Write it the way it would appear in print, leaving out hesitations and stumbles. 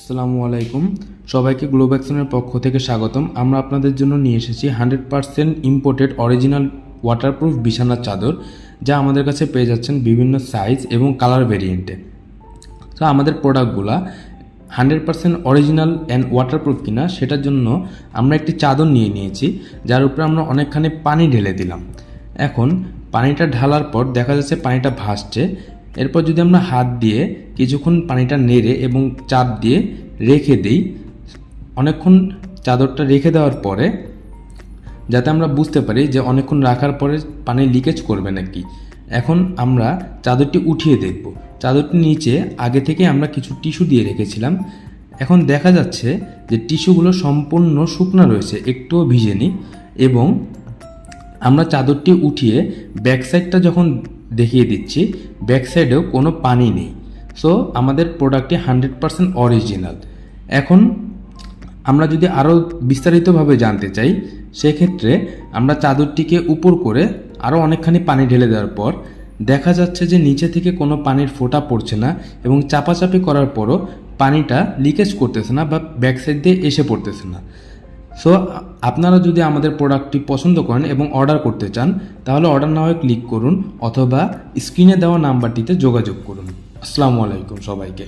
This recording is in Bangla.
আসসালামু আলাইকুম, সবাইকে গ্লোবাক্সনের পক্ষ থেকে স্বাগতম। আমরা আপনাদের জন্য নিয়ে এসেছি 100% ইম্পোর্টেড অরিজিনাল ওয়াটারপ্রুফ বিছানার চাদর, যা আমাদের কাছে পেয়ে যাচ্ছেন বিভিন্ন সাইজ এবং কালার ভেরিয়েন্টে। তো আমাদের প্রোডাক্টগুলা 100% অরিজিনাল অ্যান্ড ওয়াটারপ্রুফ কিনা সেটার জন্য আমরা একটি চাদর নিয়ে নিয়েছি, যার উপরে আমরা অনেকখানি পানি ঢেলে দিলাম। এখন পানিটা ঢালার পর দেখা যাচ্ছে পানিটা ভাসছে। এরপর যদি আমরা হাত দিয়ে কিছুক্ষণ পানিটা নেড়ে এবং চাপ দিয়ে রেখে দিই, অনেকক্ষণ চাদরটা রেখে দেওয়ার পরে যাতে আমরা বুঝতে পারি যে অনেকক্ষণ রাখার পরে পানি লিকেজ করবে নাকি, এখন আমরা চাদরটি উঠিয়ে দেখব। চাদরটির নিচে আগে থেকে আমরা কিছু টিস্যু দিয়ে রেখেছিলাম। এখন দেখা যাচ্ছে যে টিস্যুগুলো সম্পূর্ণ শুকনা রয়েছে, একটুও ভিজেনি। এবং আমরা চাদরটি উঠিয়ে ব্যাক সাইডটা যখন দেখিয়ে দিচ্ছি, ব্যাক সাইডেও কোনো পানি নেই। সো আমাদের প্রোডাক্টটি 100% অরিজিনাল। এখন আমরা যদি আরও বিস্তারিতভাবে জানতে চাই, সেক্ষেত্রে আমরা চাদরটিকে উপর করে আরও অনেকখানি পানি ঢেলে দেওয়ার পর দেখা যাচ্ছে যে নিচে থেকে কোনো পানির ফোঁটা পড়ছে না এবং চাপাচাপি করার পরও পানিটা লিকেজ করতেছে না বা ব্যাক সাইড দিয়ে এসে পড়তেছে না। সো আপনারা যদি আমাদের প্রোডাক্টটি পছন্দ করেন এবং অর্ডার করতে চান, তাহলে অর্ডার নাও ক্লিক করুন অথবা স্ক্রিনে দেওয়া নাম্বারটিতে যোগাযোগ করুন। আসসালামু আলাইকুম সবাইকে।